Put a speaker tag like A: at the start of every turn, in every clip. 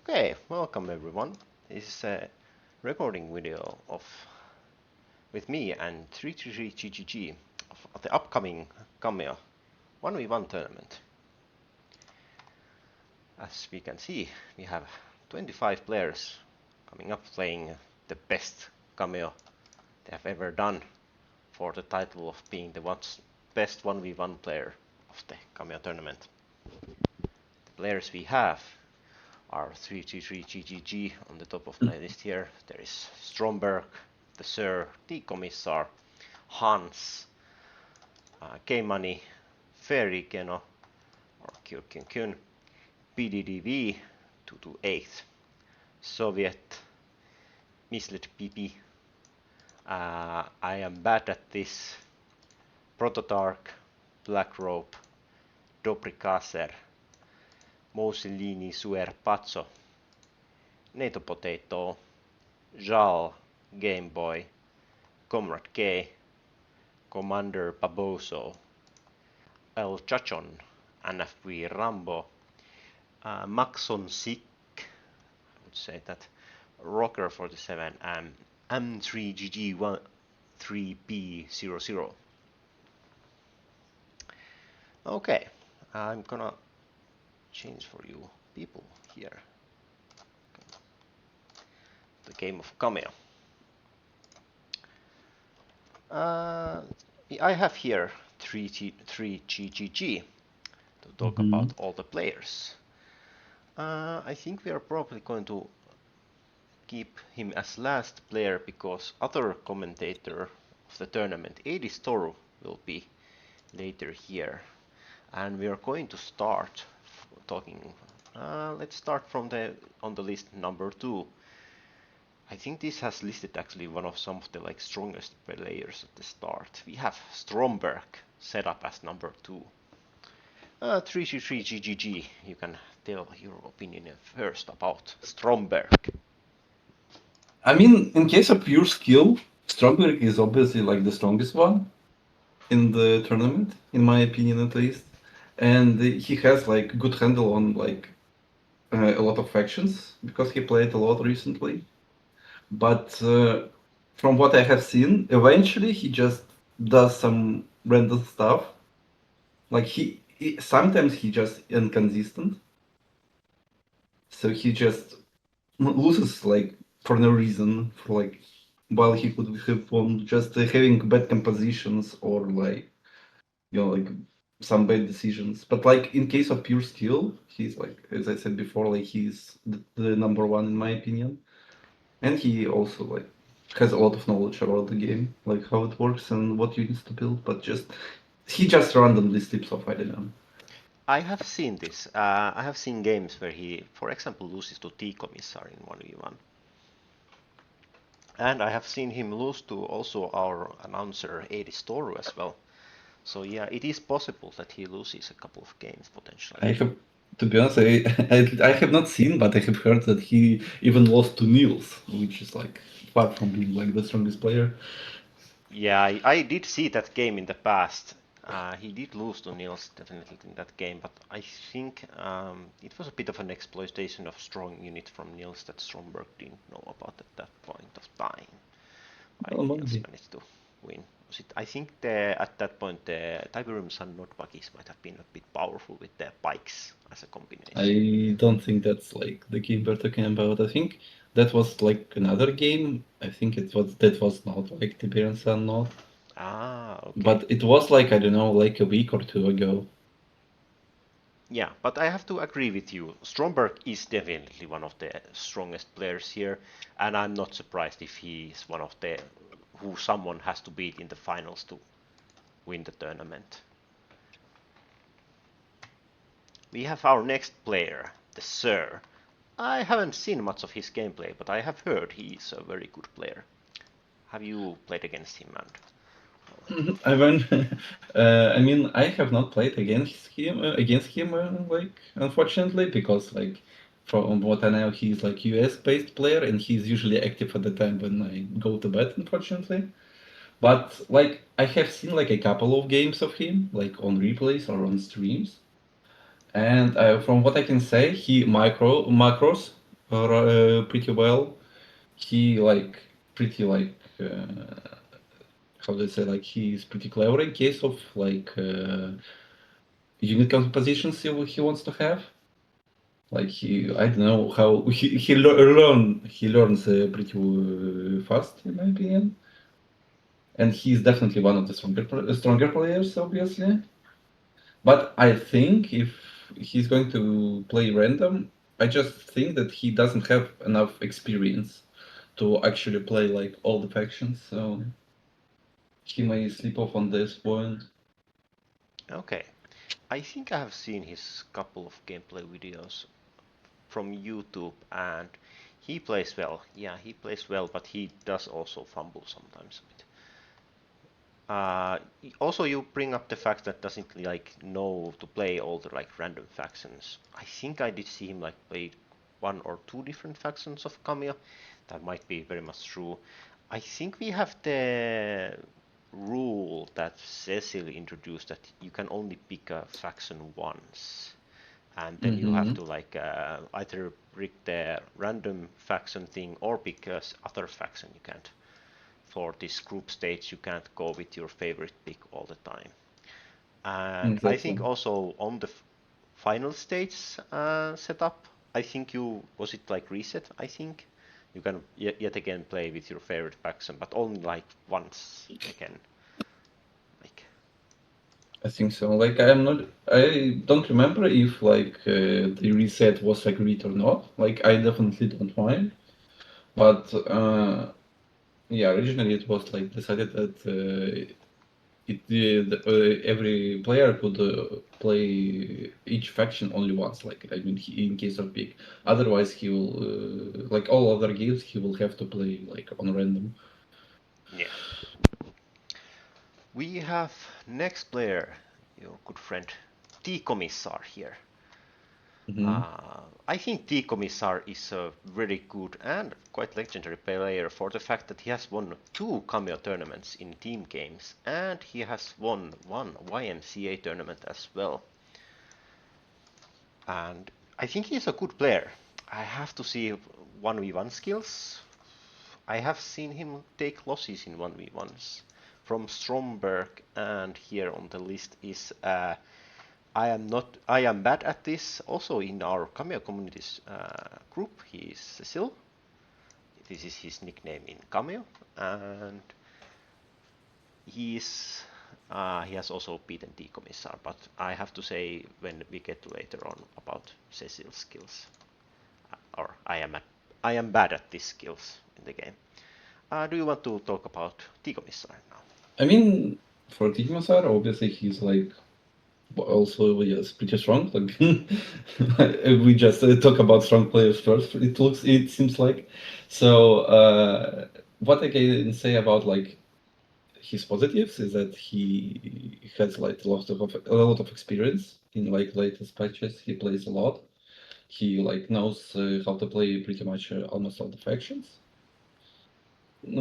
A: Okay, welcome everyone. This is a recording video with me and 333GGG of the upcoming Cameo 1v1 tournament. As we can see, we have 25 players coming up playing the best Cameo they have ever done for the title of being the best 1v1 player of the Cameo tournament. The players we have are 333GGG on the top of my list here. There is Stromberg, the Sir, the Commissar, Hans, K-Money, Fairy Keno, or Kyun, PDDV 228, Soviet, Misled PP, I am bad at this, Prototark, Black Rope, Dobrikaser, Mussolini Suer Pazzo, NATO Potato, Jal, Game Boy, Comrade K, Commander Baboso, El Chachon, NFWRambo, Maxon Sick, I would say that, Rocker 47, and M3GG13P00. Okay, I'm gonna change for you people here. The game of Cameo. I have here 3GGG to talk about all the players. I think we are probably going to keep him as last player because other commentator of the tournament, Adis Toru, will be later here. And we are going to start talking. Let's start from on the list number 2. I think this has listed actually some of the strongest players at the start. We have Stromberg set up as number 2. 333GGG, you can tell your opinion first about Stromberg.
B: I mean, in case of pure skill, Stromberg is obviously the strongest one in the tournament, in my opinion at least. And he has good handle on a lot of factions because he played a lot recently. But from what I have seen, eventually he just does some random stuff. Sometimes he just inconsistent. So he just loses for no reason, while he could have won just having bad compositions or some bad decisions. But in case of pure skill, he's as I said before, he's the number one in my opinion. And he also has a lot of knowledge about the game, how it works and what units to build, but he just randomly slips off, I don't know.
A: I have seen this. I have seen games where he, for example, loses to T-Commissar in 1v1. And I have seen him lose to also our announcer, Adis Toru, as well. So yeah, it is possible that he loses a couple of games potentially.
B: To be honest, I have not seen, but I have heard that he even lost to Niels, which is far from being the strongest player.
A: Yeah, I did see that game in the past. He did lose to Niels definitely in that game, but I think it was a bit of an exploitation of strong unit from Niels that Stromberg didn't know about at that point of time. Why Niels managed to win. I think at that point the Tiberiums and Nordbuggies might have been a bit powerful with their pikes as a combination.
B: I don't think that's the game we're talking about. I think that was another game. I think that was not Tiberian Sun, not.
A: Ah, okay.
B: But it was I don't know, a week or two ago.
A: Yeah, but I have to agree with you. Stromberg is definitely one of the strongest players here, and I'm not surprised if he is one of the who someone has to beat in the finals to win the tournament. We have our next player, the Sir. I haven't seen much of his gameplay, but I have heard he is a very good player. Have you played against him, and
B: I mean, I have not played against him, unfortunately, because from what I know, he's US-based player, and he's usually active at the time when I go to bed, unfortunately. But I have seen a couple of games of him, on replays or on streams, and from what I can say, he macros pretty well. He like pretty like how do I say, like he's pretty clever in case of like unit compositions he wants to have. Like I don't know how he learns pretty fast in my opinion, and he's definitely one of the stronger players, obviously. But I think if he's going to play random, I just think that he doesn't have enough experience to actually play like all the factions, so he may slip off on this point.
A: Okay. I think I have seen his couple of gameplay videos from YouTube, and he plays well. Yeah, he plays well, but he does also fumble sometimes a bit. Also, you bring up the fact that doesn't like know to play all the like random factions. I think I did see him like play one or two different factions of Cameo. That might be very much true. I think we have the rule that Cecil introduced that you can only pick a faction once, and then you have
B: Mm-hmm.
A: to like either pick the random faction thing or pick a other faction. You can't for this group stage, you can't go with your favorite pick all the time. And I think
B: Exactly.
A: also on the final stage setup, I think was it like reset? I think you can yet again play with your favorite faction, but only like once again. Like
B: I think so. Like I don't remember if like the reset was agreed or not. Like I definitely don't mind. But yeah, originally it was like decided that every player could play each faction only once. Like I mean, in case of pick. Otherwise, he will like all other games he will have to play like on random.
A: yeah, we have next player, your good friend T Commissar here.
B: Hmm.
A: I think T Commissar is a very good and quite legendary player for the fact that he has won 2 Cameo tournaments in team games and he has won 1 YMCA tournament as well. And I think he's a good player. I have to see 1v1 skills. I have seen him take losses in 1v1s from Stromberg, and here on the list is I am bad at this. Also in our Cameo communities group, he is Cecil. This is his nickname in Cameo, and he has also beaten the Commissar. But I have to say when we get to later on about Cecil's skills, or I am bad at these skills in the game. Do you want to talk about the Commissar now?
B: I mean, for Tigmasar, obviously he's like also yes, pretty strong. Like we just talk about strong players first. It seems like. So what I can say about like his positives is that he has like a lot of experience in like latest patches. He plays a lot. He like knows how to play pretty much almost all the factions.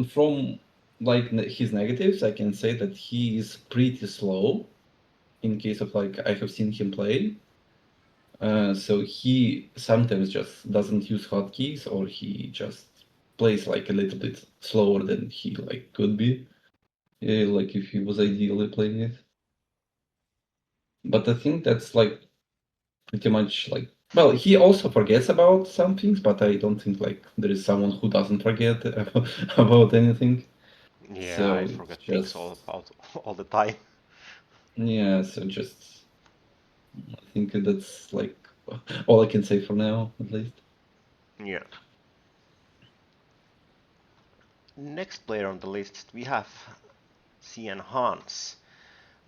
B: From like his negatives, I can say that he is pretty slow in case of like I have seen him play. So he sometimes just doesn't use hotkeys, or he just plays like a little bit slower than he like could be, like if he was ideally playing it. But I think that's like pretty much like, well, he also forgets about some things, but I don't think like there is someone who doesn't forget about anything.
A: Yeah,
B: So
A: I
B: it's
A: forget things
B: just
A: all about all the time.
B: yeah. So just I think that's like all I can say for now, at least.
A: Yeah. Next player on the list we have Cian Hans,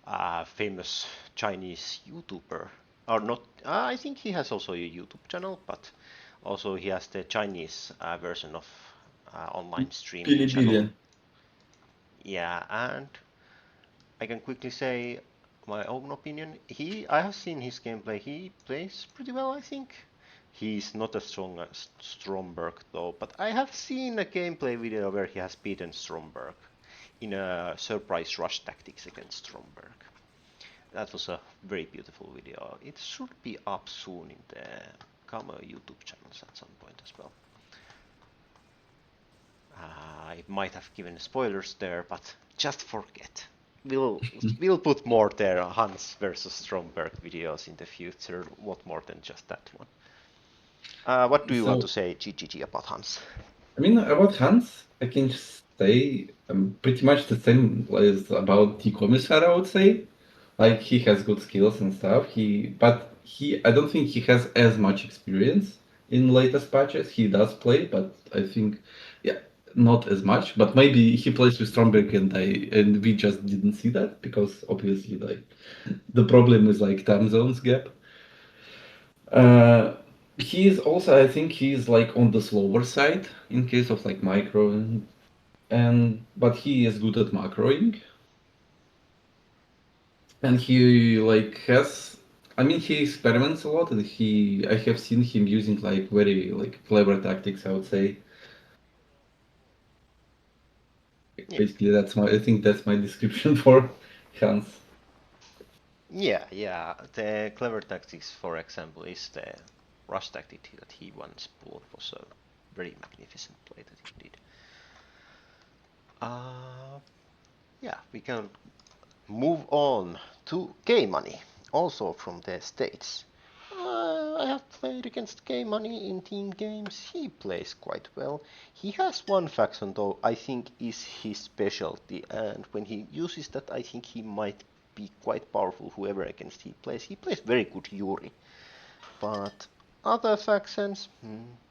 A: a famous Chinese YouTuber. Or not, I think he has also a YouTube channel, but also he has the Chinese version of online streaming channel.
B: Bilibili.
A: Yeah, and I can quickly say my own opinion. I have seen his gameplay. He plays pretty well, I think. He's not as strong as Stromberg though, but I have seen a gameplay video where he has beaten Stromberg in a surprise rush tactics against Stromberg. That was a very beautiful video. It should be up soon in the Cameo YouTube channels at some point as well. I might have given spoilers there, but just forget. We'll put more there, Hans versus Stromberg videos in the future, a lot more than just that one. What do you want to say, GGG, about Hans?
B: I mean, about Hans, I can just say pretty much the same as about the Commissar, I would say. Like, he has good skills and stuff. I don't think he has as much experience in latest patches. He does play, but I think, yeah, not as much. But maybe he plays with Stromberg and we just didn't see that because obviously, like, the problem is like time zones gap. Uh, he's also, I think he's like on the slower side in case of like micro and but he is good at macroing and he like has I mean he experiments a lot and I have seen him using like very like clever tactics, I would say.
A: Yeah.
B: Basically I think that's my description for Hans.
A: Yeah. The clever tactics, for example, is the rush tactic that he once pulled. Was a very magnificent play that he did. Yeah, we can move on to K-Money, also from the States. I have played against K-Money in team games. He plays quite well. He has one faction, though, I think is his specialty, and when he uses that, I think he might be quite powerful whoever against he plays. He plays very good Yuri, but other factions,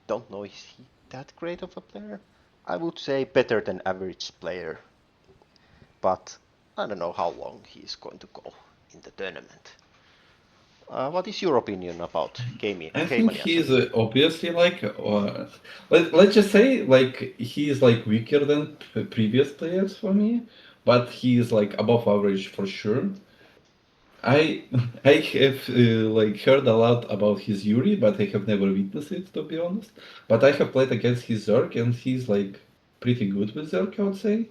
A: don't know, is he that great of a player? I would say better than average player, but I don't know how long he's going to go in the tournament. What is your opinion about
B: I think
A: K-Money as a
B: he's
A: team?
B: obviously like let's just say like he is like weaker than previous players for me, but he is like above average for sure. I I have like heard a lot about his Yuri, but I have never witnessed it to be honest. But I have played against his Zerg, and he's like pretty good with Zerg, I would say.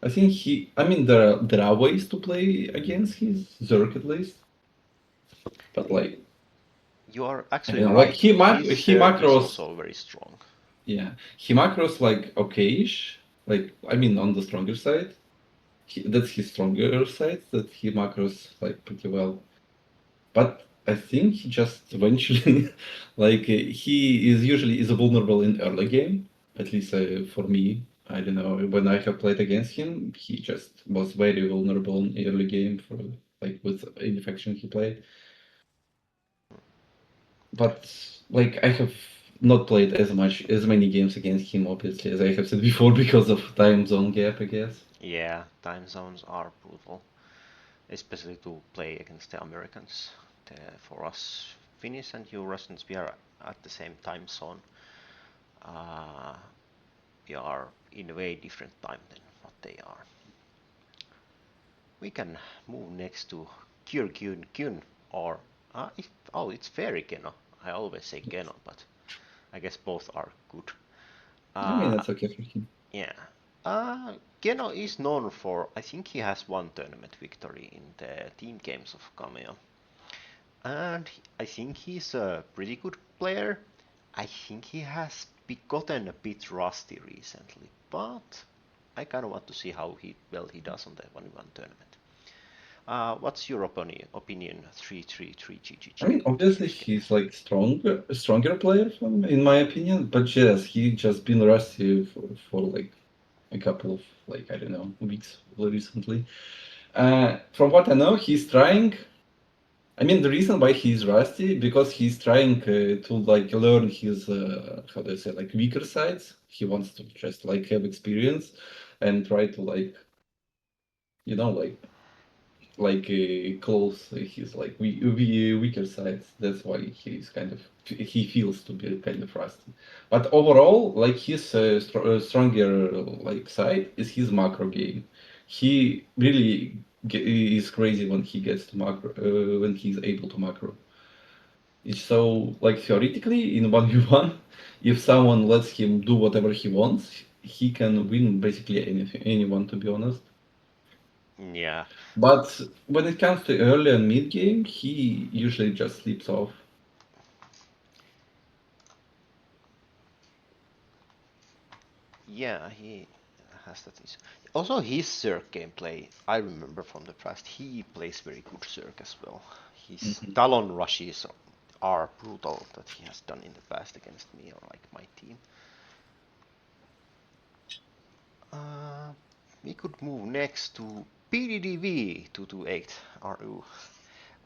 B: I think I mean there are ways to play against his Zerg at least, but like
A: You are
B: I
A: actually
B: don't know, like
A: right. His
B: he
A: Zerg is
B: macros.
A: also very strong.
B: Yeah, he macros like okayish. Like I mean, on the stronger side, that's his stronger side. That he macros like pretty well. But I think he just eventually, like he is usually is vulnerable in early game. At least for me, I don't know. When I have played against him, he just was very vulnerable in early game for like with any faction he played. But like I have not played as many games against him, obviously, as I have said before, because of time zone gap, I guess.
A: Yeah, time zones are brutal, especially to play against the Americans. For us Finnish and you Russians, we are at the same time zone. Uh, we are in a way different time than what they are. We can move next to Kyrgyz or it's Fairy Geno. I always say Geno, but I guess both are good.
B: I mean,
A: Uh,
B: that's okay for him.
A: yeah. Geno is known for, I think he has one tournament victory in the team games of Cameo. And I think he's a pretty good player. I think he has gotten a bit rusty recently, but I kind of want to see how well he does on the 1v1 tournament. What's your opinion? 3-3-3
B: I mean,
A: GGG
B: obviously
A: Fairy
B: he's like a stronger player from, in my opinion. But yes, he just been rusty for like a couple of like I don't know weeks recently. From what I know, he's trying. I mean, the reason why he's rusty because he's trying to like learn his how do I say like weaker sides. He wants to just like have experience and try to like you know like close his like weaker sides. That's why he's kind of he feels to be kind of rusty. But overall, like his stronger like side is his macro game. He really is crazy when he gets to macro when he's able to macro. So, like theoretically, in 1v1, if someone lets him do whatever he wants, he can win basically anyone, to be honest.
A: Yeah,
B: But when it comes to early and mid game, he usually just sleeps off.
A: Yeah, he has that issue. Also, his Zerg gameplay, I remember from the past, he plays very good Zerg as well. His
B: Mhm.
A: Talon rushes are brutal that he has done in the past against me or like my team. Uh, we could move next to PDDV228RU,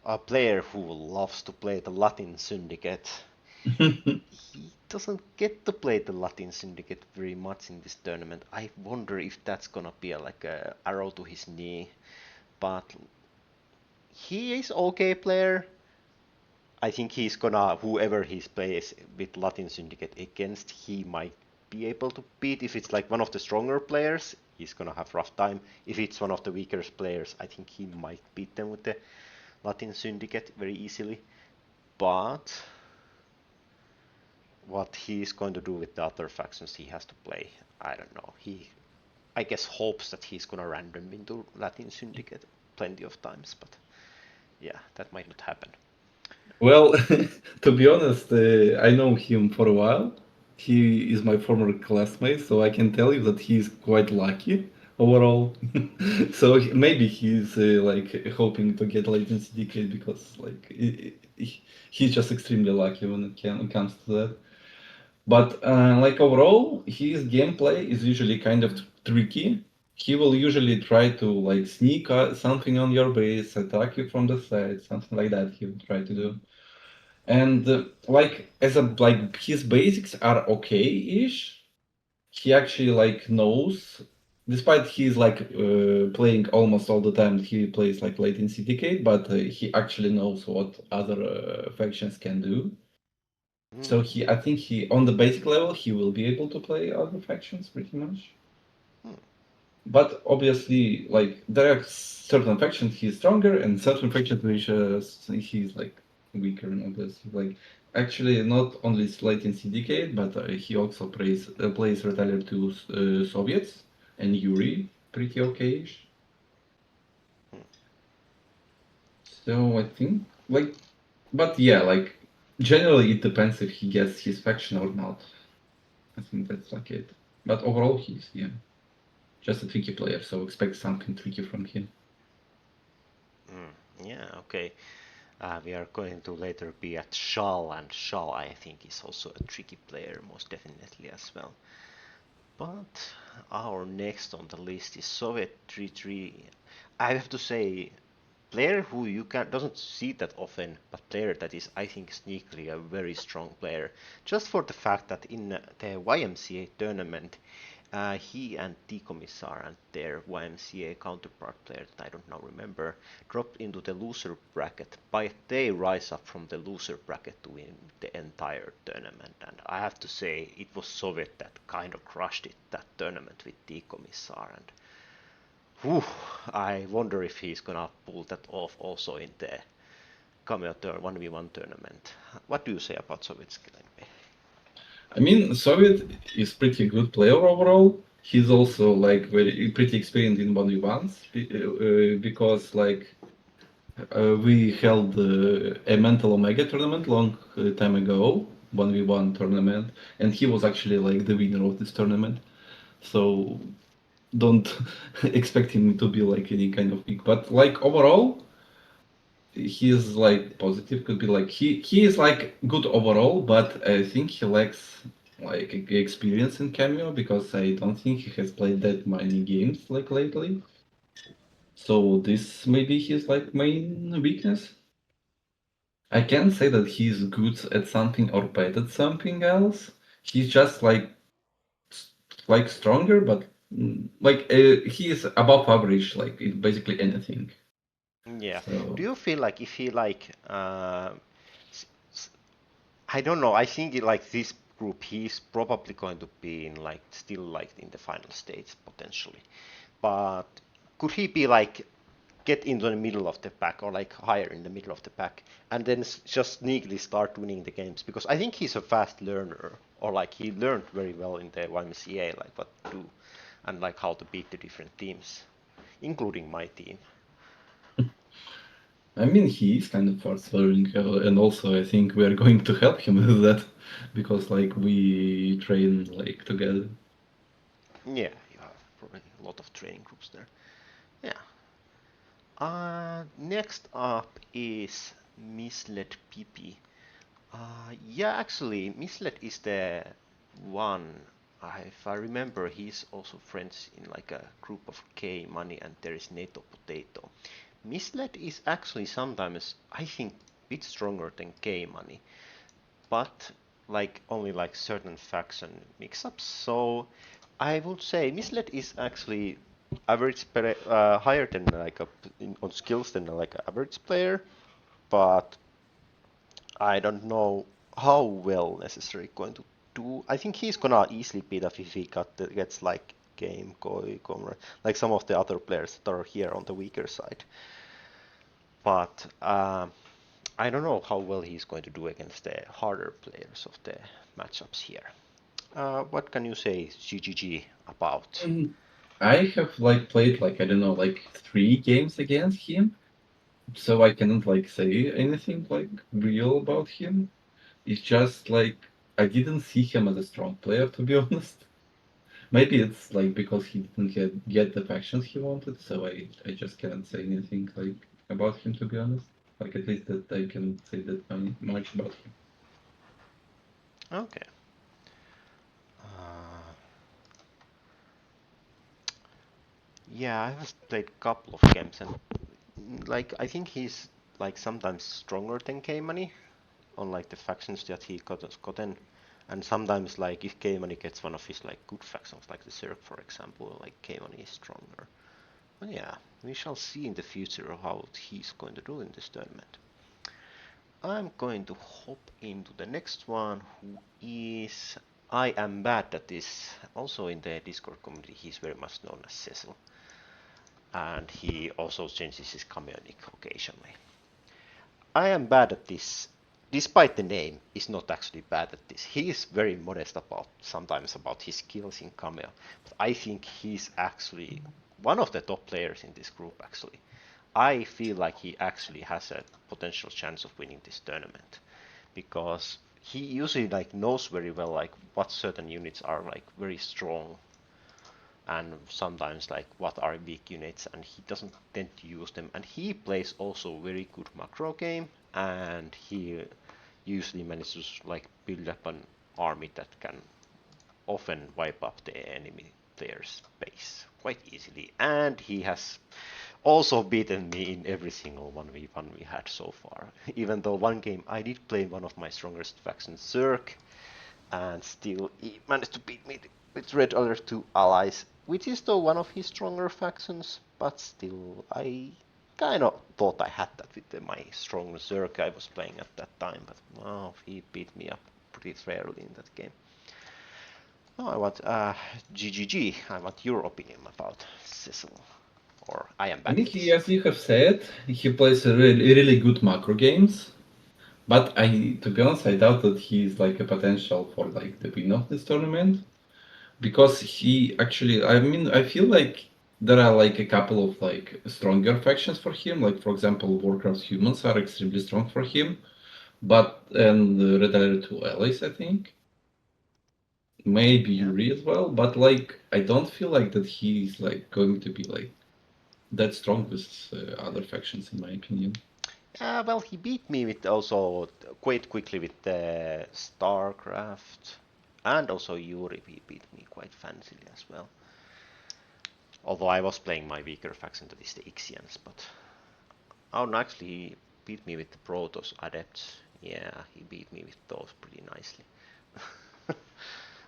A: a player who loves to play the Latin Syndicate. He doesn't get to play the Latin Syndicate very much in this tournament. I wonder if that's gonna be like a arrow to his knee. But he is okay player. I think he's gonna whoever he plays with Latin Syndicate against, he might be able to beat. If it's like one of the stronger players, he's gonna have rough time. If it's one of the weaker players, I think he might beat them with the Latin Syndicate very easily. But what he's going to do with the other factions he has to play, I don't know. He, I guess, hopes that he's gonna random into Latin Syndicate plenty of times, but yeah, that might not happen.
B: Well, to be honest, I know him for a while. He is my former classmate, so I can tell you that he is quite lucky overall. So maybe he's like hoping to get latency decay because like he's just extremely lucky when it comes to that. But like overall, his gameplay is usually kind of tricky. He will usually try to like sneak something on your base, attack you from the side, something like that. He will try to do. And like as a like his basics are okay-ish. He actually like knows, despite he's like playing almost all the time. He plays like latency decay, but he actually knows what other factions can do. So
A: Hmm.
B: I think on the basic level, he will be able to play other factions pretty much.
A: Hmm.
B: But obviously, like there are certain factions he's stronger, and certain factions which he's like weaker. And obviously, like actually not only latency decade, but he also plays Retaliator to Soviets and Yuri pretty okay-ish.
A: Hmm.
B: So I think like, but yeah, like generally it depends if he gets his faction or not. I think that's like it. But overall, he's yeah, just a tricky player, so expect something tricky from him.
A: Hmm. Yeah, okay. We are going to later be at Shal, and Shal I think is also a tricky player, most definitely as well. But our next on the list is Soviet 3-3. I have to say, player who you can doesn't see that often, but player that is, I think, sneakily a very strong player. Just for the fact that in the YMCA tournament, he and T Commissar and their YMCA counterpart player that I don't now remember dropped into the loser bracket, but they rise up from the loser bracket to win the entire tournament. And I have to say, it was Soviet that kind of crushed it that tournament with T Commissar. And whew, I wonder if he's gonna pull that off also in the Cameo 1v1 tournament. What do you say about Soviet's gameplay?
B: I mean, Soviet is pretty good player overall. He's also like very pretty experienced in 1v1s because like we held a Mental Omega tournament long time ago, 1v1 tournament, and he was actually like the winner of this tournament. So don't expect him to be like any kind of big, but like overall, he is like positive. Could be like he is like good overall, but I think he lacks like experience in Cameo because I don't think he has played that many games like lately. So this may be his like main weakness. I can't say that he's good at something or bad at something else. He's just like stronger, but like he is above average, like in basically anything.
A: Yeah. Do
B: So
A: you feel like if he like s- I don't know. I think like this group, he's probably going to be in like still like in the final stage potentially. But could he be like get into the middle of the pack or like higher in the middle of the pack and then just sneakily start winning the games? Because I think he's a fast learner or like he learned very well in the YMCA like what to do and like how to beat the different teams, including my team.
B: I mean, he is kind of fast learning, and also I think we are going to help him with that because like we train like together.
A: Yeah, you have probably a lot of training groups there. Yeah. Next up is Misled PP. Yeah, actually, Misled is the one. If I remember, he's also friends in like a group of K Money, and there is Nato Potato. Misled is actually sometimes, I think, a bit stronger than K Money, but like only like certain faction mix-ups. So I would say Misled is actually average higher than like on skills than like an average player, but I don't know how well necessary going to do. I think he's gonna easily beat up if he gets like game Koi, Comrade, like some of the other players that are here on the weaker side. But I don't know how well he's going to do against the harder players of the matchups here. What can you say, GGG, about?
B: I have like played like I don't know like 3 games against him, so I cannot like say anything like real about him. It's just like I didn't see him as a strong player, to be honest. Maybe it's like because he didn't get the factions he wanted, so I just cannot say anything like about him, to be honest. Like at least that I can say that much about him.
A: Okay. Uh, yeah, I have played a couple of games, and like I think he's like sometimes stronger than K-Money on like the factions that he gotten, and sometimes like if K-Money gets one of his like good factions, like the Zerg for example, like K-Money is stronger. But yeah, we shall see in the future how he's going to do in this tournament. I'm going to hop into the next one, who is I am bad at this. Also in the Discord community, he's very much known as Cecil, and he also changes his cameo nick occasionally. I am bad at this, despite the name, is not actually bad at this. He is very modest about sometimes about his skills in cameo, but I think he's actually one of the top players in this group. Actually, I feel like he actually has a potential chance of winning this tournament because he usually like knows very well like what certain units are like very strong and sometimes like what are weak units, and he doesn't tend to use them, and he plays also very good macro game, and he usually manages like build up an army that can often wipe up the enemy player's base quite easily, and he has also beaten me in every single 1v1 we had so far. Even though one game I did play one of my strongest factions, Zerg, and still he managed to beat me with Red Alert 2 allies, which is though one of his stronger factions, but still I kind of thought I had that with my strong Zerg I was playing at that time, but wow, he beat me up pretty fairly in that game. Now I want GGG, I want your opinion about Cecil, or I am
B: I
A: bad
B: mean,
A: at this.
B: as you have said, he plays a really good macro games. But to be honest, I doubt that he's like a potential for like the win of this tournament because he actually, I mean, I feel like there are like a couple of like stronger factions for him. Like for example, Warcraft humans are extremely strong for him, but and Red Alert 2 allies, I think, maybe
A: Yeah.
B: Yuri as well. But like, I don't feel like that he's like going to be like that strong with other factions, in my opinion.
A: Well, he beat me with also quite quickly with the StarCraft, and also Yuri he beat me quite fancily as well. Although I was playing my weaker faction, that is the Ixians, but oh, no, actually he beat me with the Protoss Adepts. Yeah, he beat me with those pretty nicely.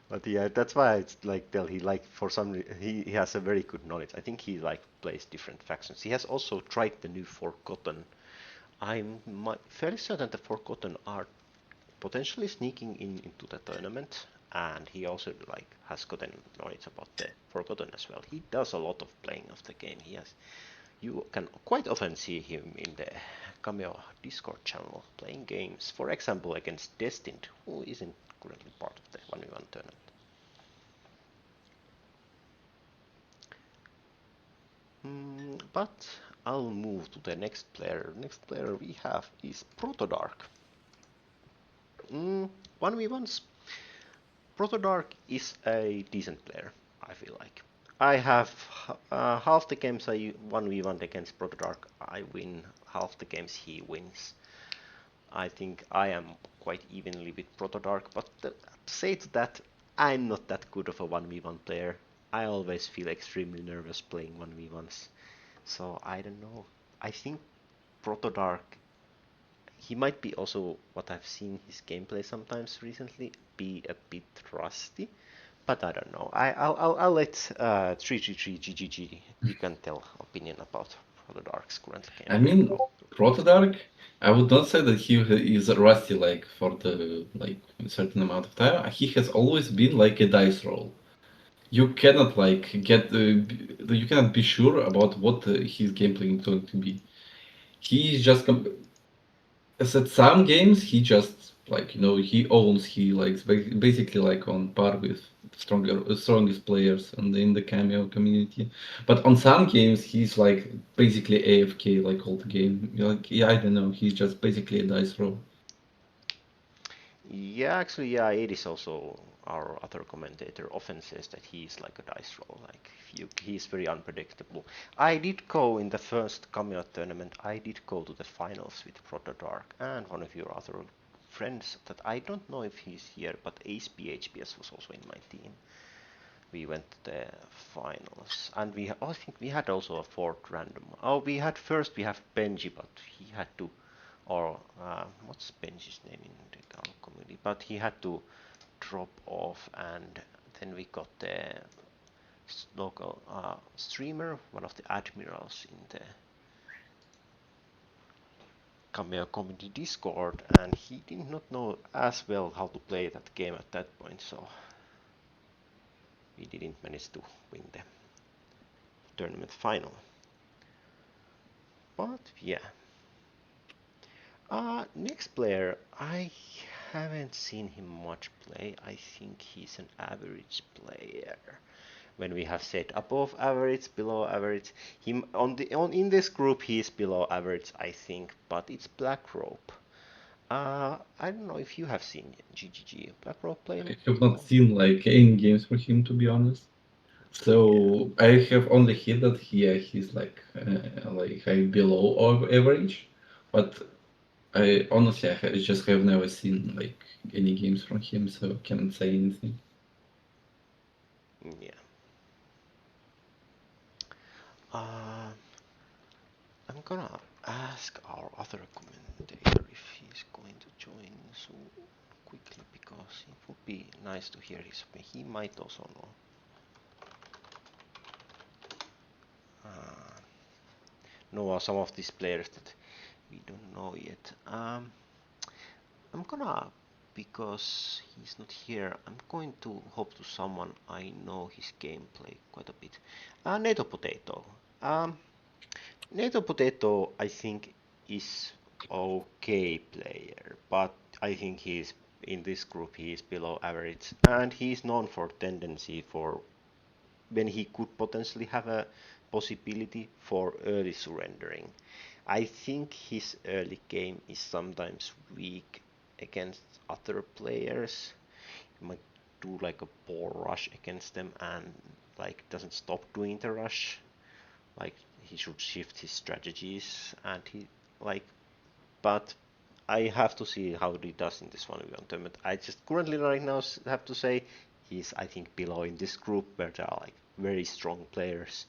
A: But yeah, that's why it's like tell he like for some he has a very good knowledge. I think he like plays different factions. He has also tried the new Forgotten. I'm fairly certain the Forgotten are potentially sneaking into the tournament, and he also like has gotten knowledge about the Forgotten as well. He does a lot of playing of the game. You can quite often see him in the Cameo Discord channel playing games, for example against Destined, who isn't currently part of the 1v1 tournament. But I'll move to the next player. Next player we have is Protodark. 1v1s. Protodark is a decent player. I feel like. I have half the games I 1v1 against Protodark, I win. Half the games he wins. I think I am quite evenly with Protodark, but say to that, I'm not that good of a 1v1 player. I always feel extremely nervous playing 1v1s. So I don't know. I think Protodark, he might be also, what I've seen his gameplay sometimes recently, be a bit rusty. But I don't know. I'll let 333 GGG. You can tell opinion about Protodark's current
B: I
A: gameplay.
B: mean, Protodark, I would not say that he is rusty like for the like a certain amount of time. He has always been like a dice roll. You cannot like you cannot be sure about what his gameplay is going to be. He is just as at some games he just like he owns he likes basically like on par with strongest players in the cameo community. But on some games he's like basically AFK like all the game. Like yeah, I don't know. He's just basically a dice roll.
A: Yeah, actually, yeah, it is also our other commentator often says that he's like a dice roll. Like he's very unpredictable. I did go in the first Cameo tournament. I did go to the finals with Protodark and one of your other friends that I don't know if he's here, but Ace BHBS was also in my team. We went to the finals, and I think we had also a fourth random. Oh, we have Benji, but he had to, or what's Benji's name in the community? But he had to drop off, and then we got the local streamer, one of the admirals in the Cameo community Discord, and he did not know as well how to play that game at that point, so we didn't manage to win the tournament final. But yeah. Next player, I haven't seen him much play. I think he's an average player. When we have said above average, below average, him in this group he's below average, I think. But it's Black Rope. I don't know if you have seen GGG Black Rope play.
B: I have not seen like any games for him to be honest.
A: Yeah.
B: So I have only heard that he's like below average, but I honestly I just have never seen like any games from him, so I cannot say anything.
A: Yeah. Uh, I'm gonna ask our other commentator if he's going to join soon quickly because it would be nice to hear his opinion. He might also know some of these players that we don't know yet. I'm gonna, because he's not here, I'm going to hope to someone I know his gameplay quite a bit. NATO Potato. Um, NATO Potato, I think, is okay player, but I think he's in this group he is below average, and he's known for tendency for when he could potentially have a possibility for early surrendering. I think his early game is sometimes weak against other players. He might do like a poor rush against them and like doesn't stop doing the rush. Like he should shift his strategies and he like but I have to see how he does in this 1v1 tournament. I just currently right now have to say he's I think below in this group where there are like very strong players,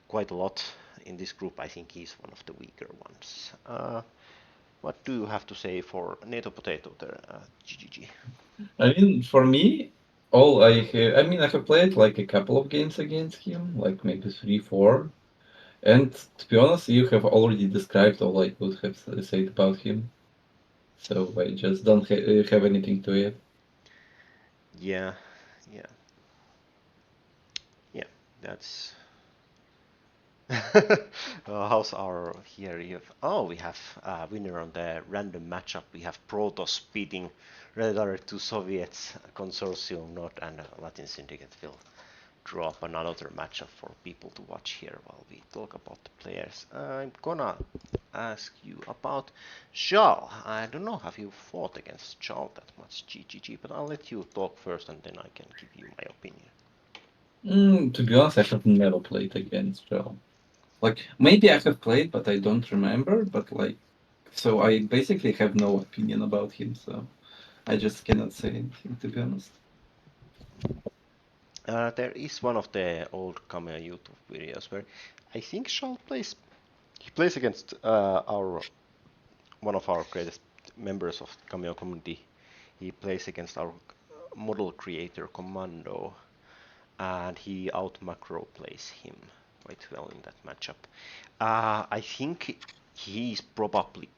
A: quite a lot in this group. I think he's one of the weaker ones. What do you have to say for NATO Potato there, GGG?
B: I mean, for me, all I mean, I have played like a couple of games against him, like maybe three, four. And to be honest, you have already described all I would have said about him. So I just don't have anything to add.
A: Yeah, yeah, yeah. That's how's our here? Oh, we have winner on the random matchup. We have Protoss beating Red Alert 2 Soviets, Consortium Nord, and Latin Syndicate will draw up another matchup for people to watch here while we talk about the players. I'm gonna ask you about Shal. I don't know, have you fought against Shal that much, GGG, but I'll let you talk first and then I can give you my opinion.
B: To be honest, I have never played against Shell. Like, maybe I have played, but I don't remember. But like, so I basically have no opinion about him. So I just cannot say anything, to be honest.
A: There is one of the old Cameo YouTube videos where I think Shal plays. He plays against our one of our greatest members of Cameo community. He plays against our model creator Commando, and he out macro plays him quite well in that matchup. I think he's probably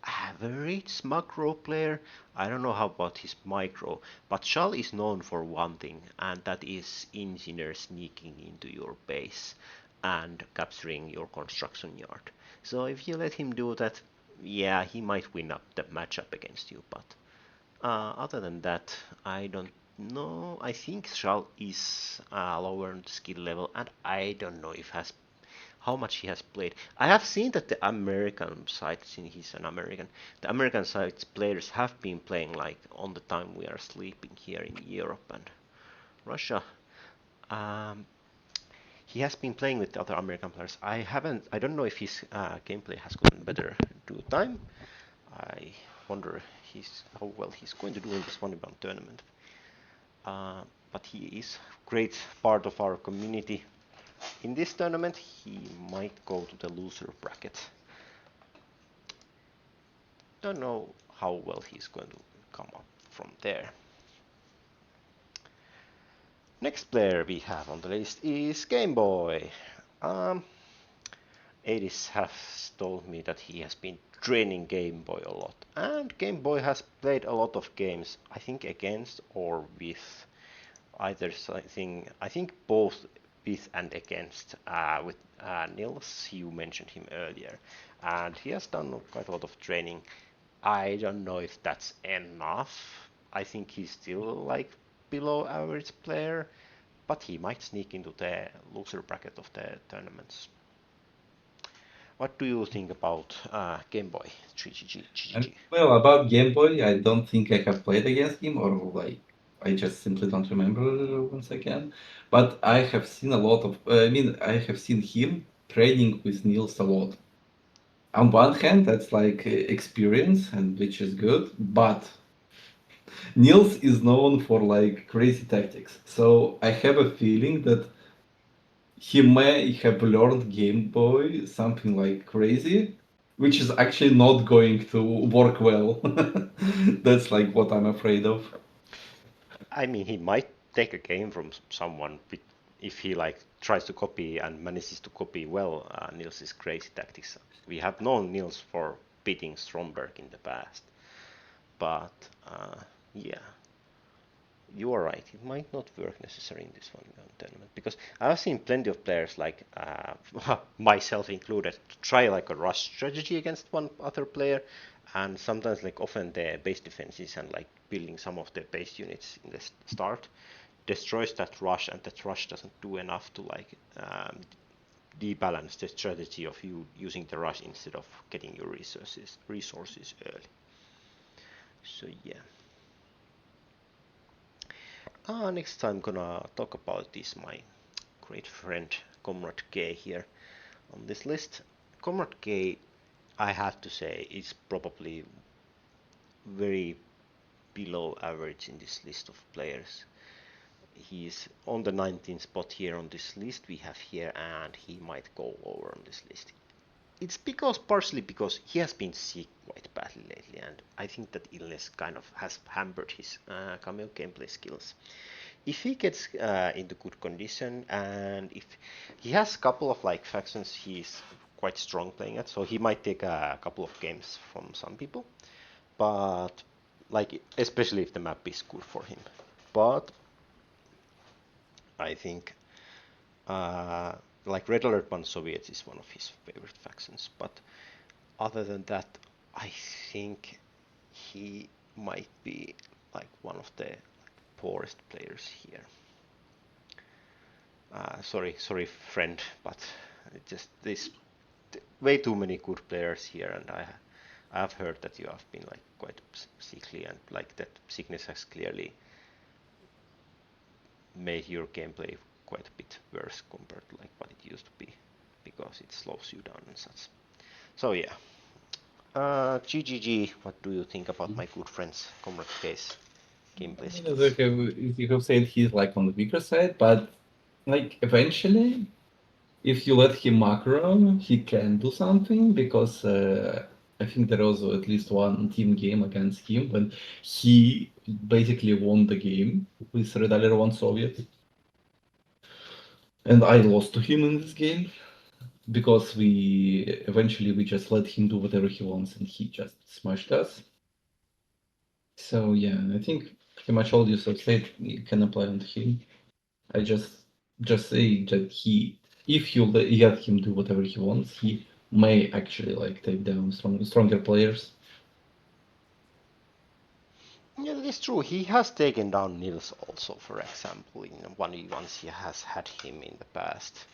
A: average macro player. I don't know how about his micro, but Shal is known for one thing, and that is engineer sneaking into your base and capturing your construction yard. So if you let him do that, yeah, he might win up the matchup against you, but other than that, I don't know. I think Shal is lower on the skill level, and I don't know if has how much he has played. I have seen that the American side, since he's an American, the American side's players have been playing like on the time we are sleeping here in Europe and Russia. Um, he has been playing with the other American players. I don't know if his gameplay has gotten better due time. I wonder how well he's going to do in this one bound tournament. But he is great part of our community. In this tournament, he might go to the loser bracket. Don't know how well he's going to come up from there. Next player we have on the list is Game Boy. Adis has told me that he has been training Game Boy a lot, and Game Boy has played a lot of games, I think against or with either thing. I think both with and against with Nils. You mentioned him earlier, and he has done quite a lot of training. I don't know if that's enough. I think he's still like below average player, but he might sneak into the loser bracket of the tournaments. What do you think about Game Boy 3GG?
B: And well, about Game Boy, I don't think I have played against him, or like I just simply don't remember once again. But I have seen a lot of. I mean, I have seen him training with Niels a lot. On one hand, that's like experience, and which is good. But Niels is known for like crazy tactics. So I have a feeling that he may have learned Game Boy something like crazy, which is actually not going to work well. That's like what I'm afraid of.
A: I mean, he might take a game from someone if he like tries to copy and manages to copy well Nils's crazy tactics. We have known Nils for beating Stromberg in the past, but yeah, you are right. It might not work necessarily in this one tournament because I've seen plenty of players, like myself included, to try like a rush strategy against one other player, and sometimes like often the base defenses and like building some of the base units in the start destroys that rush, and that rush doesn't do enough to like debalance the strategy of you using the rush instead of getting your resources early. So yeah. Next time I'm gonna talk about is my great friend Comrade K here on this list. Comrade K, I have to say, is probably very below average in this list of players. He's on the 19th spot here on this list we have here, and he might go over on this list. It's partially because he has been sick quite badly lately, and I think that illness kind of has hampered his cameo gameplay skills. If he gets into good condition, and if he has a couple of like factions he's quite strong playing at, so he might take a couple of games from some people, but like especially if the map is good for him. But I think uh, like Red Alert 1 Soviets is one of his favorite factions, but other than that, I think he might be like one of the poorest players here. Sorry, friend, but it just there's way too many good players here, and I've heard that you have been like quite sickly, and like that sickness has clearly made your gameplay quite a bit worse compared to like what it used to be, because it slows you down and such. So yeah. GGG, what do you think about my good friend's Comrade Case gameplay skills?
B: You have said he's like on the weaker side, but like eventually, if you let him macro, he can do something because I think there was at least one team game against him when he basically won the game with Red Alert 1 Soviet. And I lost to him in this game because we just let him do whatever he wants and he just smashed us. So yeah, I think pretty much all you have said you can apply on him. I just say that if you let him do whatever he wants, he may actually like take down stronger players.
A: Yeah, that is true. He has taken down Nils also, for example, in 1v1s he has had him in the past.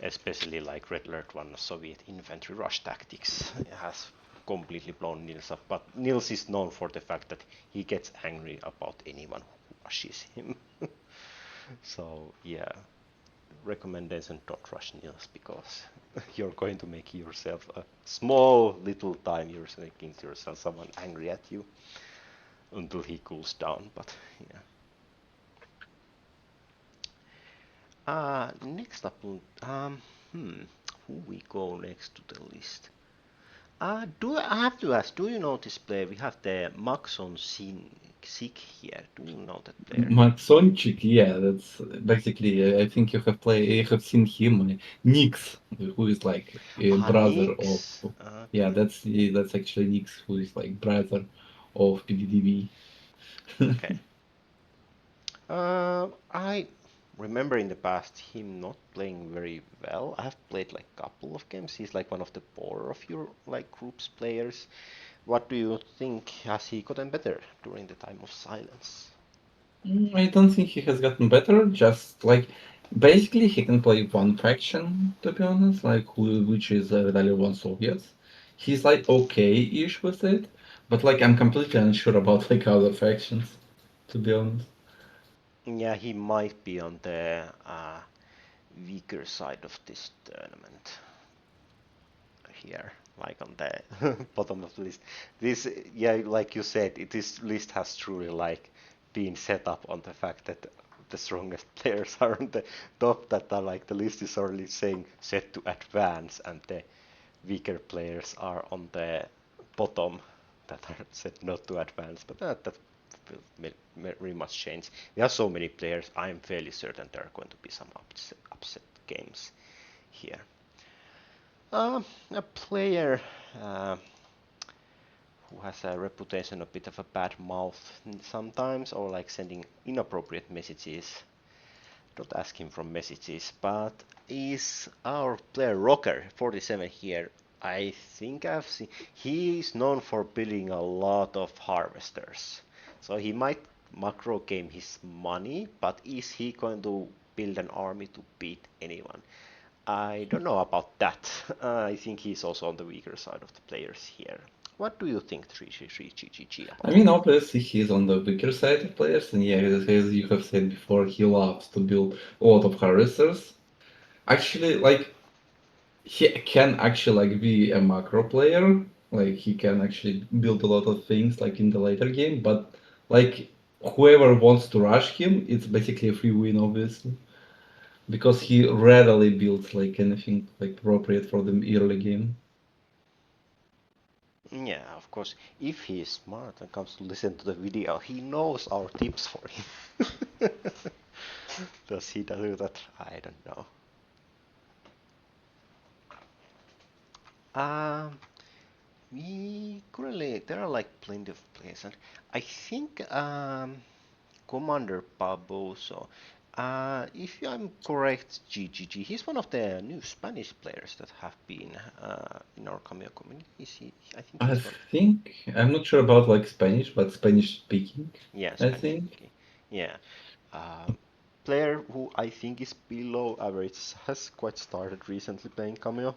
A: Especially like Red Alert 1 Soviet infantry rush tactics has completely blown Nils up. But Nils is known for the fact that he gets angry about anyone who rushes him. So yeah, recommendation, don't rush Nils, because you're going to make yourself a small little time you're making yourself someone angry at you until he cools down. But yeah. Next up, who we go next to the list? I have to ask, do you know this player? We have the Maxon Sig here. Do you know that player?
B: Maxonchik, yeah, that's basically I think you have seen him, Nix, who is like a brother of
A: Nix.
B: yeah,
A: Okay.
B: that's actually Nix, who is like brother of PDDV.
A: Okay. I remember in the past him not playing very well. I have played like a couple of games. He's like one of the poorer of your like groups players. What do you think? Has he gotten better during the time of silence?
B: I don't think he has gotten better. Just like basically, he can play one faction to be honest, like which is Value One Soviets. He's like okay-ish with it, but like I'm completely unsure about like other factions, to be honest.
A: Yeah, he might be on the weaker side of this tournament here, like on the bottom of the list. This, yeah, like you said, this list has truly like been set up on the fact that the strongest players are on the top. That are like the list is already saying set to advance, and the weaker players are on the bottom that are set not to advance. But that will very much change. We have so many players. I'm fairly certain there are going to be some upset games here. A player uh, who has a reputation a bit of a bad mouth sometimes, or like sending inappropriate messages. Don't ask him from messages, but is our player Rocker 47 here? I think I've seen. He is known for building a lot of harvesters, so he might macro game his money, but is he going to build an army to beat anyone? I don't know about that. I think he's also on the weaker side of the players here. What do you think, 3GG,
B: I
A: about
B: mean,
A: him?
B: obviously he's on the weaker side of players, and yeah, as you have said before, he loves to build a lot of harvesters. Actually, like he can actually like be a macro player. Like he can actually build a lot of things like in the later game, but like whoever wants to rush him, it's basically a free win, obviously, because he rarely builds like anything like appropriate for the early game.
A: Yeah, of course. If he is smart and comes to listen to the video, he knows our tips for him. Does he do that? I don't know. Um, we currently there are like plenty of players, and I think Commander Barboso. If I'm correct, GGG, he's one of the new Spanish players that have been in our Cameo community. Is he? I think
B: I
A: he's one.
B: think I'm not sure about like Spanish, but Spanish speaking,
A: Yeah,
B: I
A: Spanish
B: think.
A: speaking. Yeah. Um, Player who I think is below average has quite started recently playing Cameo.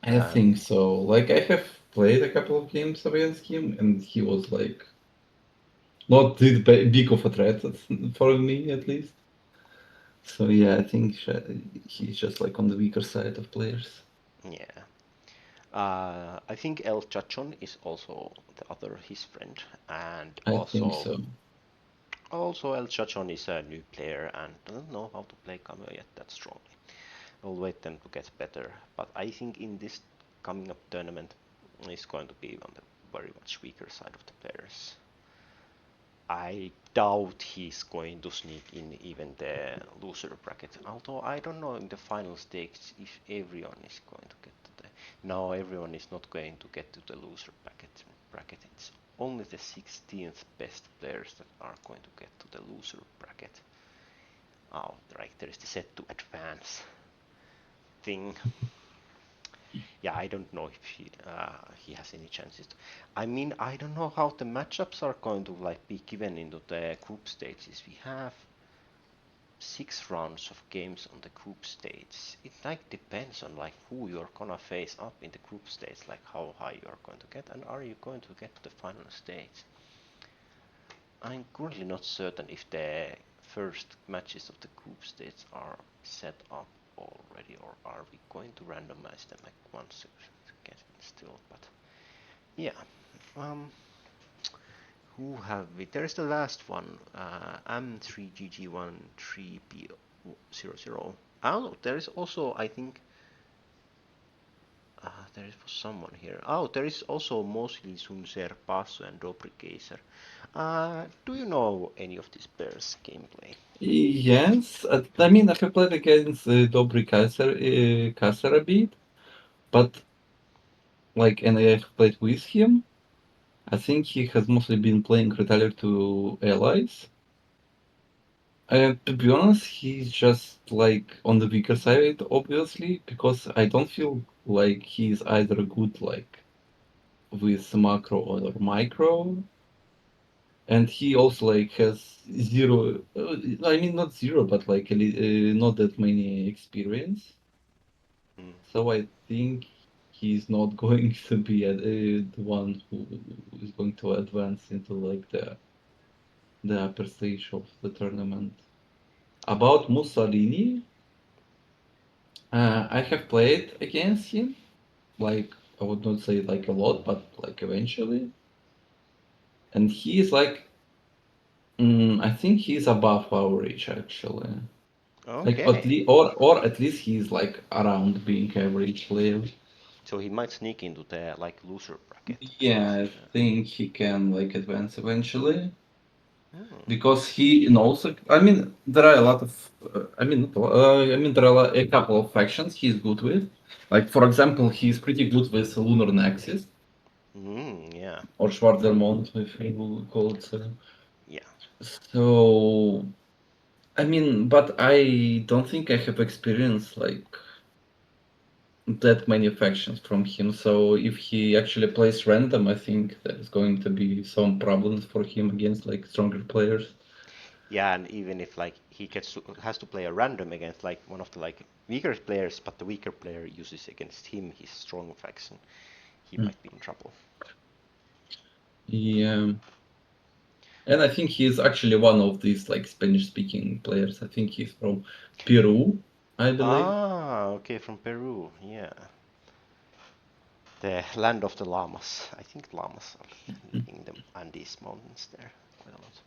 B: I
A: And
B: think so. Like I have played a couple of games against him, and he was like not this big of a threat for me at least. So yeah, I think he's just like on the weaker side of players.
A: Yeah. I think El Chachon is also the other his friend, and
B: I think so.
A: also El Chachon is a new player and doesn't know how to play Cameo yet that strongly. I'll wait them to get better, but I think in this coming up tournament is going to be on the very much weaker side of the players. I doubt he's going to sneak in even the loser bracket. Although I don't know in the final stakes if everyone is going to get to the. No, everyone is not going to get to the loser bracket. It's only the 16th best players that are going to get to the loser bracket. Oh, right, there is the set to advance thing. Yeah, I don't know if he has any chances. I mean, I don't know how the matchups are going to like be given into the group stages. We have 6 rounds of games on the group stage. It like depends on like who you're gonna face up in the group stage, like how high you're going to get, and are you going to get to the final stage. I'm currently not certain if the first matches of the group stage are set up already, or are we going to randomize them like once again still. But yeah, who have we? There's the last one, M3GG13P00. Oh, there is also, I think, there is someone here. Oh, there is also mostly Sunser, Passo, and Dobry Kaiser. Do you know any of these pairs' gameplay?
B: Yes, I mean I have played against Dobry Kaiser a bit, but like and I have played with him. I think he has mostly been playing Retaliar to allies. To be honest, he's just like on the weaker side, obviously, because I don't feel like he's either good like with macro or micro, and he also like has zero. I mean, not zero, but like not that many experience.
A: Mm.
B: So I think he's not going to be the one who is going to advance into like the upper stage of the tournament. About Mussolini, I have played against him. Like I would not say like a lot, but like eventually, and he is like I think he's above average actually. Like at
A: Okay,
B: least or at least he's like around being average player.
A: so he might sneak into the like loser bracket at
B: Yeah,
A: least.
B: I think he can like advance eventually
A: Hmm.
B: because he knows. I mean, there are a lot of. I mean, I mean, there are a couple of factions he's good with. Like for example, he's pretty good with Lunar Nexus
A: Yeah,
B: or Schwarzermond, if you call it so.
A: yeah.
B: So, I mean, but I don't think I have experienced like that many factions from him. So if he actually plays random, I think there's going to be some problems for him against like stronger players.
A: Yeah, and even if like he has to play a random against like one of the like weaker players, but the weaker player uses against him his strong faction, he
B: Mm.
A: might be in trouble.
B: Yeah. And I think he's actually one of these like Spanish speaking players. I think he's from Peru, I believe.
A: Ah, okay, from Peru. Yeah, the land of the llamas. I think llamas are living in the Andes mountains there quite a lot.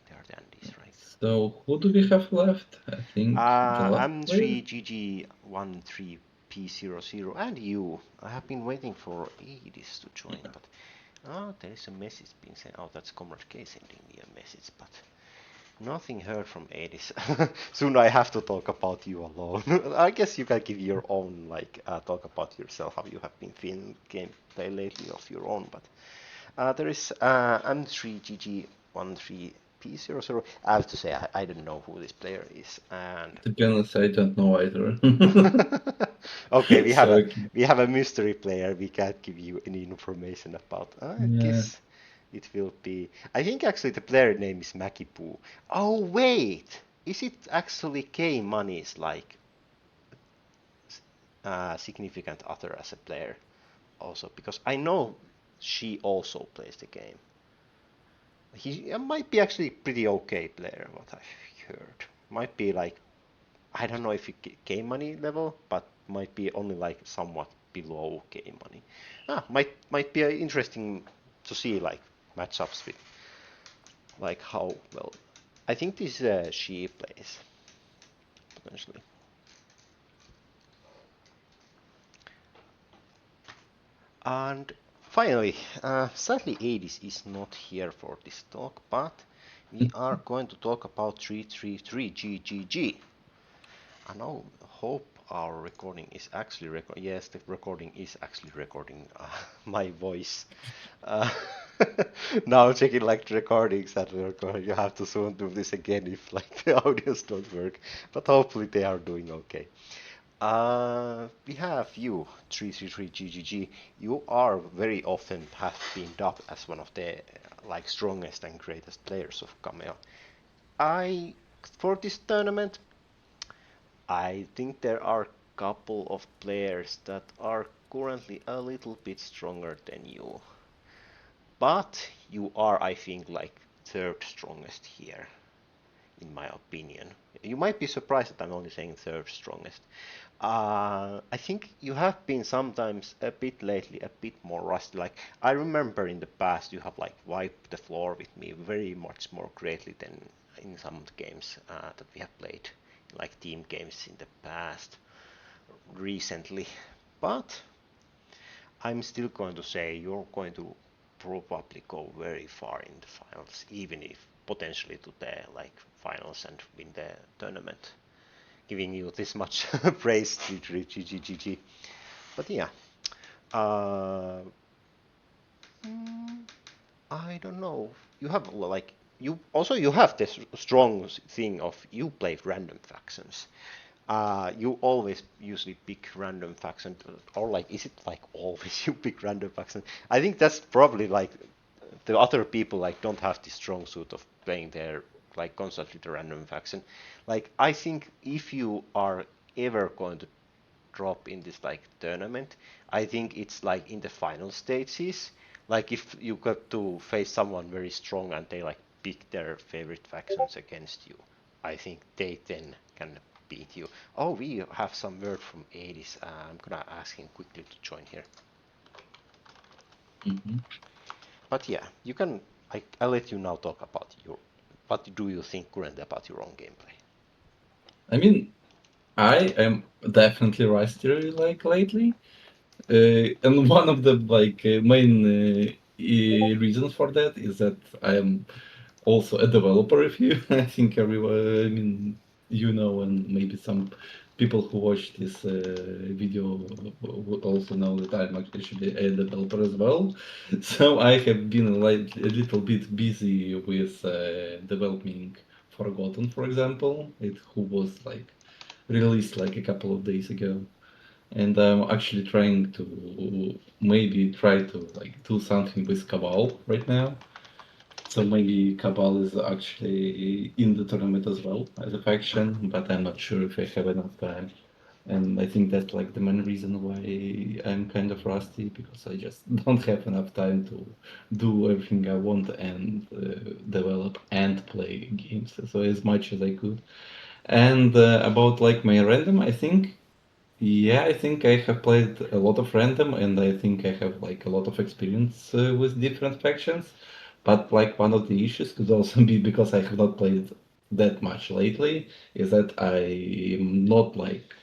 A: They are the Andes, right?
B: So who do we have left? I think the last player.
A: M3GG13P00 and you. I have been waiting for ages to join, but there is a message being sent. Oh, that's Comrade K sending me a message, but nothing heard from Edis. Soon I have to talk about you alone. I guess you can give your own, like, talk about yourself, how you have been feeling gameplay lately of your own, but there is M3GG13P00. I have to say, I don't know who this player is, and
B: To be honest, I don't know either.
A: okay,
B: So
A: we have a mystery player. We can't give you any information about. I
B: yeah,
A: guess it will be. I think actually the player name is Makipu. Oh wait, is it actually K Money's like significant other as a player also? Because I know she also plays the game. He might be actually pretty okay player, what I've heard. Might be like, I don't know if it game money level, but might be only like somewhat below game money. Might be interesting to see like matchups with like how well. I think this she plays potentially. And finally, sadly, Adis is not here for this talk, but we are going to talk about 333 GGG. I now hope our recording is actually recording. Yes, the recording is actually recording my voice. Uh, now checking like the recordings that we're going. You have to soon do this again if like the audios don't work, but hopefully they are doing okay. We have you, 333GGG. You are very often have been dubbed as one of the like strongest and greatest players of Cameo. I for this tournament, I think there are a couple of players that are currently a little bit stronger than you. But you are, I think, like third strongest here, in my opinion. You might be surprised that I'm only saying third strongest. I think you have been sometimes a bit lately, a bit more rusty. Like I remember in the past, you have like wiped the floor with me very much more greatly than in some of the games that we have played, like team games in the past, recently. But I'm still going to say you're going to probably go very far in the finals, even if potentially to the like finals and win the tournament. Giving you this much praise, GGG. But yeah, uh, I don't know. You have like you have this strong thing of you play random factions. You always usually pick random faction, or like is it like always you pick random faction? I think that's probably like the other people like don't have this strong suit of playing their like constantly the random faction. Like I think if you are ever going to drop in this like tournament, I think it's like in the final stages. Like if you got to face someone very strong and they like pick their favorite factions against you, I think they then can beat you. Oh, we have some word from 80s. I'm gonna ask him quickly to join here. But yeah, you can. I'll let you now talk about your. What do you think currently about your own gameplay?
B: I mean, I am definitely rusty like lately. And one of the like main reasons for that is that I am also a developer. If you, I think everyone, I mean, you know, and maybe some people who watch this video would also know that I'm actually a developer as well. So I have been like a little bit busy with developing Forgotten, for example, who was like released like a couple of days ago, and I'm actually trying to maybe try to like do something with Cabal right now. So maybe Cabal is actually in the tournament as well as a faction, but I'm not sure if I have enough time. And I think that's like the main reason why I'm kind of rusty, because I just don't have enough time to do everything I want and develop and play games so as much as I could. And about like my random, I think yeah, I think I have played a lot of random, and I think I have like a lot of experience with different factions. But like one of the issues could also be because I have not played that much lately, is that I am not like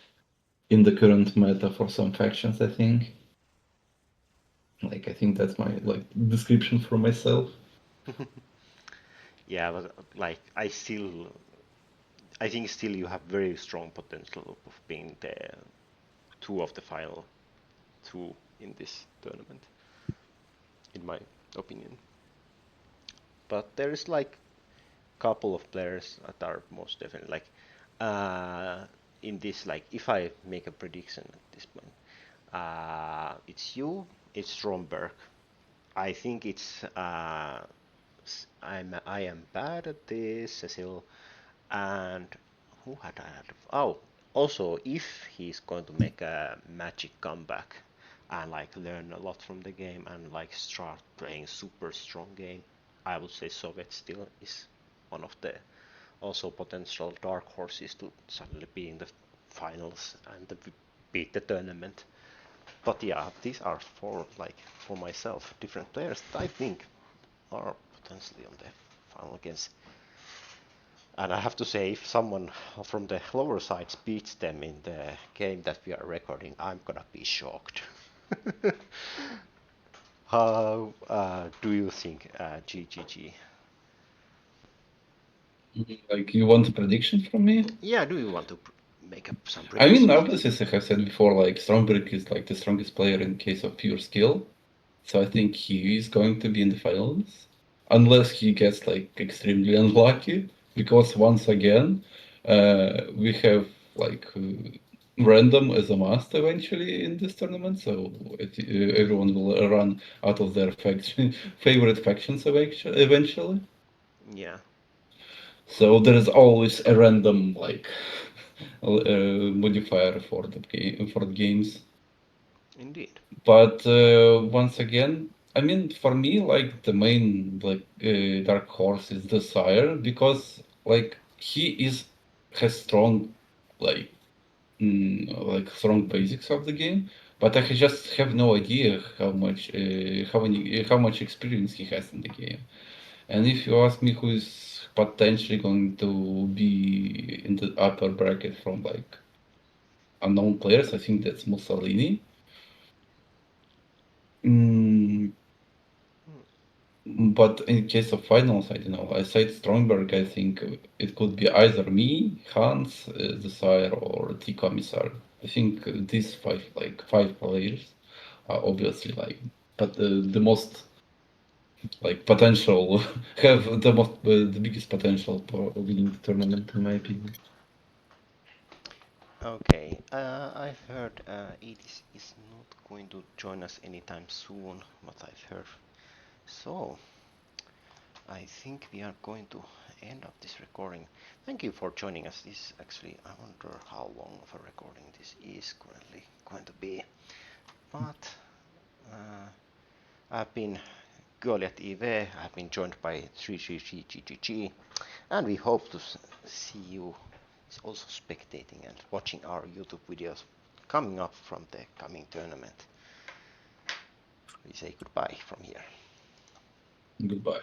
B: in the current meta for some factions, I think. Like I think that's my like description for myself.
A: Yeah, but like I think still you have very strong potential of being the two of the final two in this tournament, in my opinion. But there is like couple of players that are most definitely like in this like if I make a prediction at this point, it's you, it's Stromberg. I think it's I am bad at this, Cecil, and who had I had? Oh, also if he's going to make a magic comeback and like learn a lot from the game and like start playing super strong game, I would say Soviet still is one of the also potential dark horses to suddenly be in the finals and beat the tournament. But yeah, these are for myself different players that I think are potentially on the final against. And I have to say, if someone from the lower sides beats them in the game that we are recording, I'm gonna be shocked. How do you think, GGG?
B: Like, you want a prediction from me?
A: Yeah, do you want to make up some
B: I mean,
A: predictions?
B: obviously, as I have said before, like Stromberg is like the strongest player in case of pure skill. So I think he is going to be in the finals, unless he gets like extremely unlucky. Because once again, we have like random as a must eventually in this tournament. So everyone will run out of their favorite factions eventually.
A: Yeah,
B: So there is always a random like modifier for the game for the games.
A: indeed.
B: But once again, I mean, for me, like the main like dark horse is the Sire because like he is has strong like like strong basics of the game, but I just have no idea how much experience he has in the game. And if you ask me who is potentially going to be in the upper bracket from like unknown players, I think that's Mussolini. Mm, but in case of finals, I don't know. I said Stromberg. I think it could be either me, Hans, the Sire, or T Commissar. I think these five players are obviously like, but the most like potential have the biggest potential for winning the tournament, in my opinion.
A: Okay, I've heard Edis is not going to join us anytime soon, what I've heard. So, I think we are going to end up this recording. Thank you for joining us. This actually, I wonder how long of a recording this is currently going to be. But uh, I've been GoljatIV, I've been joined by 3GGGGG, and we hope to see you also spectating and watching our YouTube videos coming up from the coming tournament. We say goodbye from here.
B: Goodbye.